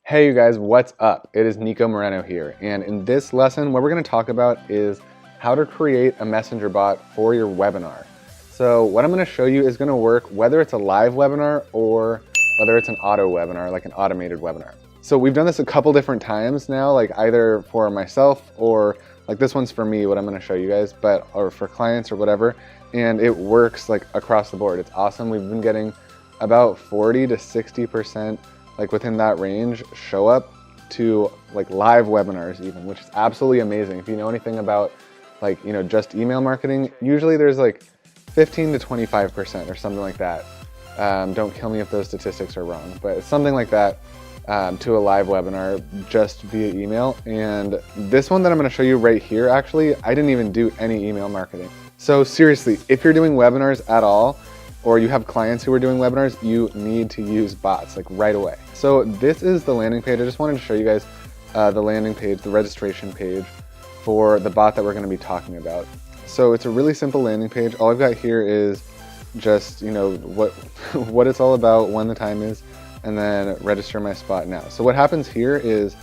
Hey you guys, what's up? It is Nico Moreno here, and in this lesson what we're going to talk about is how to create a messenger bot for your webinar. So what I'm going to show you is going to work whether it's a live webinar or whether it's an auto webinar, like an automated webinar. So we've done this a couple different times now, like either for myself or like this one's for me, what I'm going to show you guys, or for clients or whatever, and it works like across the board. It's awesome. We've been getting about 40 to 60% like within that range show up to like live webinars even, which is absolutely amazing. If you know anything about like, just email marketing, usually there's like 15 to 25% or something like that. Don't kill me if those statistics are wrong, but it's something like that to a live webinar just via email. And this one that I'm going to show you right here, actually, I didn't even do any email marketing. So seriously, if you're doing webinars at all, or you have clients who are doing webinars, you need to use bots like right away. So this is the landing page. I just wanted to show you guys the landing page, the registration page for the bot that we're going to be talking about. So it's a really simple landing page. All I've got here is just, what it's all about, when the time is, and then register my spot now. So what happens here is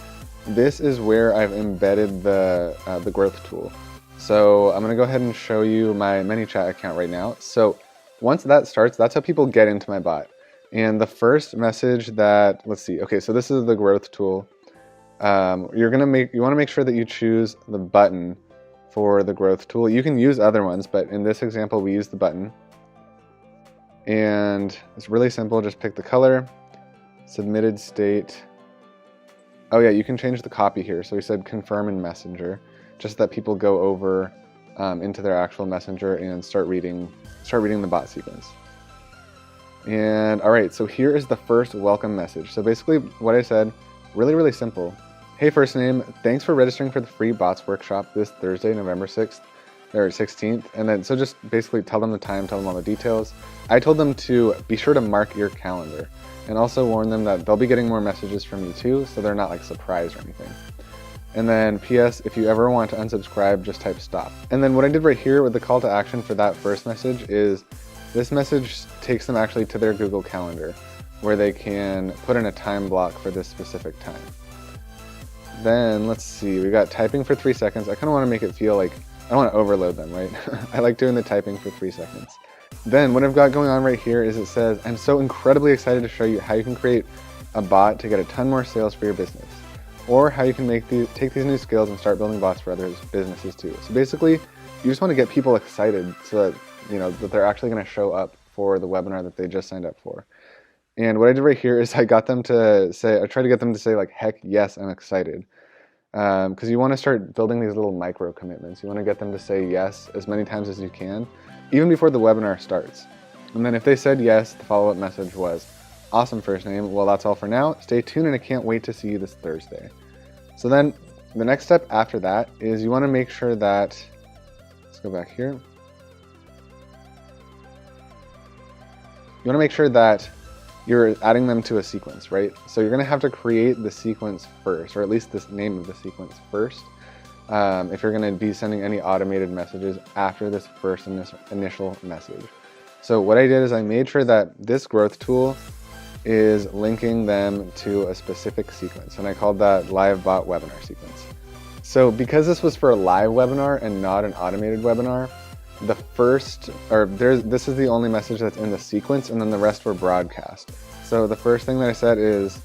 this is where I've embedded the growth tool. So I'm going to go ahead and show you my ManyChat account right now. So once that starts, that's how people get into my bot. And the first message that, let's see, okay, so this is the growth tool. You want to make sure that you choose the button for the growth tool. You can use other ones, but in this example, we use the button. And it's really simple, just pick the color, submitted state. Oh yeah, you can change the copy here. So we said confirm in Messenger, just that people go over into their actual Messenger and start reading the bot sequence. And all right, so here is the first welcome message. So basically what I said, really simple. Hey, first name, thanks for registering for the free bots workshop this Thursday, November 6th or 16th. And then, so just basically tell them the time, tell them all the details. I told them to be sure to mark your calendar and also warn them that they'll be getting more messages from you too, so they're not like surprised or anything. And then PS, if you ever want to unsubscribe, just type stop. And then what I did right here with the call to action for that first message is this message takes them actually to their Google Calendar where they can put in a time block for this specific time. Then let's see, we got typing for 3 seconds. I kind of want to make it feel like, I don't want to overload them, right? I like doing the typing for 3 seconds. Then what I've got going on right here is it says, I'm so incredibly excited to show you how you can create a bot to get a ton more sales for your business. Or how you can take these new skills and start building bots for other businesses too. So basically, you just want to get people excited so that, that they're actually going to show up for the webinar that they just signed up for. And what I did right here is I tried to get them to say like, heck yes, I'm excited. Because you want to start building these little micro commitments. You want to get them to say yes as many times as you can, even before the webinar starts. And then if they said yes, the follow-up message was, awesome, first name. Well, that's all for now. Stay tuned and I can't wait to see you this Thursday. So then the next step after that is you want to make sure that, let's go back here. You want to make sure that you're adding them to a sequence, right? So you're going to have to create the sequence first, or at least this name of the sequence first, if you're going to be sending any automated messages after this first initial message. So what I did is I made sure that this growth tool is linking them to a specific sequence, and I called that live bot webinar sequence. So because this was for a live webinar and not an automated webinar, this is the only message that's in the sequence, and then the rest were broadcast. So the first thing that I said is,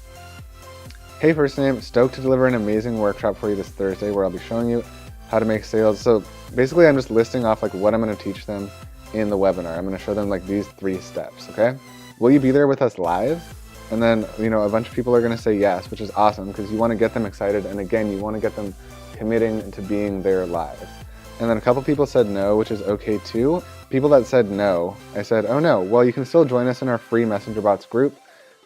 hey, first name, stoked to deliver an amazing workshop for you this Thursday where I'll be showing you how to make sales. So basically I'm just listing off like what I'm going to teach them in the webinar. I'm going to show them like these 3 steps, okay? Will you be there with us live? And then, a bunch of people are going to say yes, which is awesome because you want to get them excited. And again, you want to get them committing to being there live. And then a couple people said no, which is okay too. People that said no, I said, oh no, well, you can still join us in our free Messenger Bots group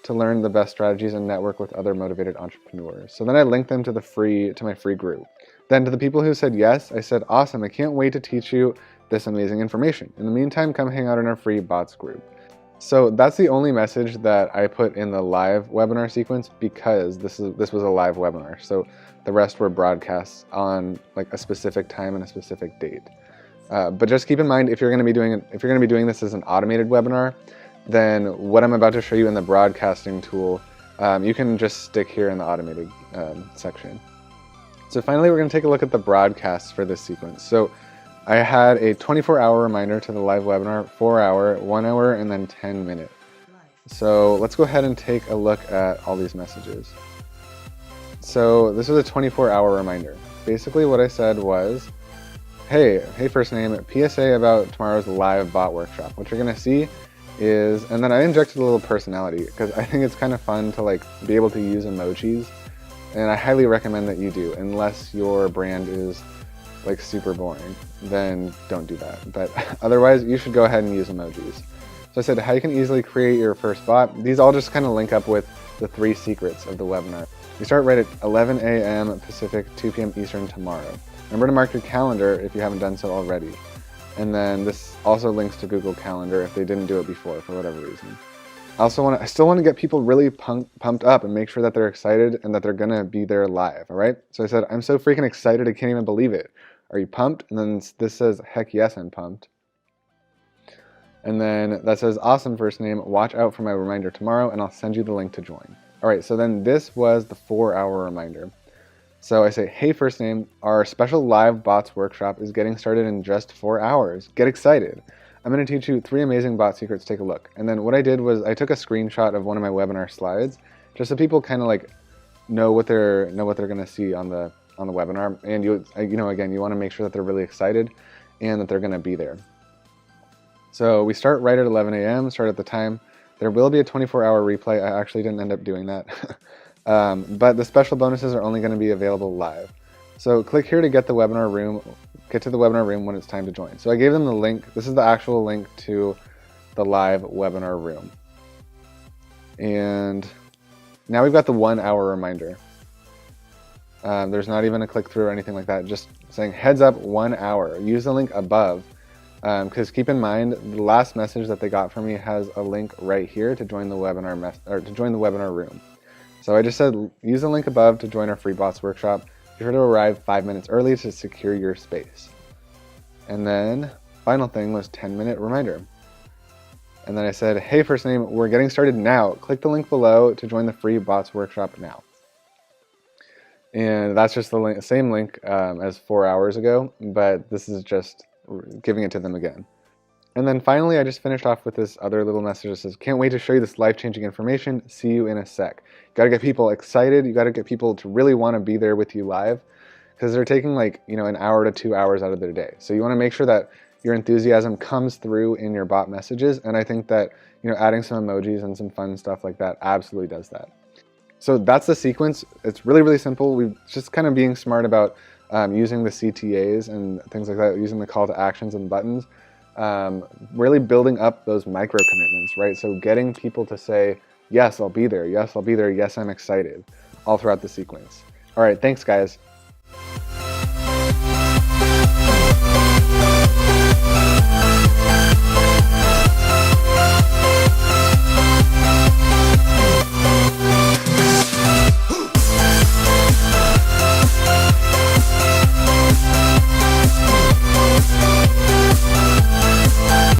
to learn the best strategies and network with other motivated entrepreneurs. So then I linked them to my free group. Then to the people who said yes, I said, awesome, I can't wait to teach you this amazing information. In the meantime, come hang out in our free bots group. So that's the only message that I put in the live webinar sequence because this was a live webinar. So the rest were broadcasts on like a specific time and a specific date. But just keep in mind, if you're going to be doing this as an automated webinar, then what I'm about to show you in the broadcasting tool you can just stick here in the automated section. So finally, we're going to take a look at the broadcasts for this sequence. So I had a 24-hour reminder to the live webinar, 4-hour, 1 hour, and then 10-minute. So let's go ahead and take a look at all these messages. So this was a 24-hour reminder. Basically what I said was, hey first name, PSA about tomorrow's live bot workshop. What you're going to see is, and then I injected a little personality because I think it's kind of fun to like be able to use emojis, and I highly recommend that you do, unless your brand is like super boring, then don't do that. But otherwise, you should go ahead and use emojis. So I said how you can easily create your first bot. These all just kind of link up with the 3 secrets of the webinar. You start right at 11 a.m. Pacific, 2 p.m. Eastern tomorrow. Remember to mark your calendar if you haven't done so already. And then this also links to Google Calendar if they didn't do it before for whatever reason. I still want to get people really pumped up and make sure that they're excited and that they're gonna be there live, all right? So I said, I'm so freaking excited I can't even believe it. Are you pumped? And then this says, heck yes, I'm pumped. And then that says, awesome first name, watch out for my reminder tomorrow and I'll send you the link to join. All right, so then this was the 4-hour reminder. So I say, hey first name, our special live bots workshop is getting started in just 4 hours. Get excited. I'm going to teach you 3 amazing bot secrets. Take a look. And then what I did was I took a screenshot of one of my webinar slides, just so people kind of like know what they're going to see on the webinar. And again, you want to make sure that they're really excited and that they're going to be there. So we start right at 11 a.m. Start at the time. There will be a 24-hour replay. I actually didn't end up doing that. But the special bonuses are only going to be available live. So click here to get to the webinar room when it's time to join. So I gave them the link. This is the actual link to the live webinar room. And now we've got the 1-hour reminder. There's not even a click through or anything like that, just saying heads up 1 hour. Use the link above. Because keep in mind, the last message that they got from me has a link right here to join the webinar room. So I just said, use the link above to join our free bots workshop. Be sure to arrive 5 minutes early to secure your space. And then final thing was 10-minute reminder. And then I said, hey first name, we're getting started now. Click the link below to join the free bots workshop now. And that's just the same link as 4 hours ago, but this is just giving it to them again. And then finally, I just finished off with this other little message that says, can't wait to show you this life-changing information. See you in a sec. You got to get people excited. You got to get people to really want to be there with you live, because they're taking like, an hour to 2 hours out of their day. So you want to make sure that your enthusiasm comes through in your bot messages. And I think that, adding some emojis and some fun stuff like that absolutely does that. So that's the sequence. It's really, really simple. We're just kind of being smart about using the CTAs and things like that, using the call to actions and buttons. Really building up those micro commitments, right? So getting people to say, yes, I'll be there. Yes, I'll be there. Yes, I'm excited, all throughout the sequence. All right, thanks guys.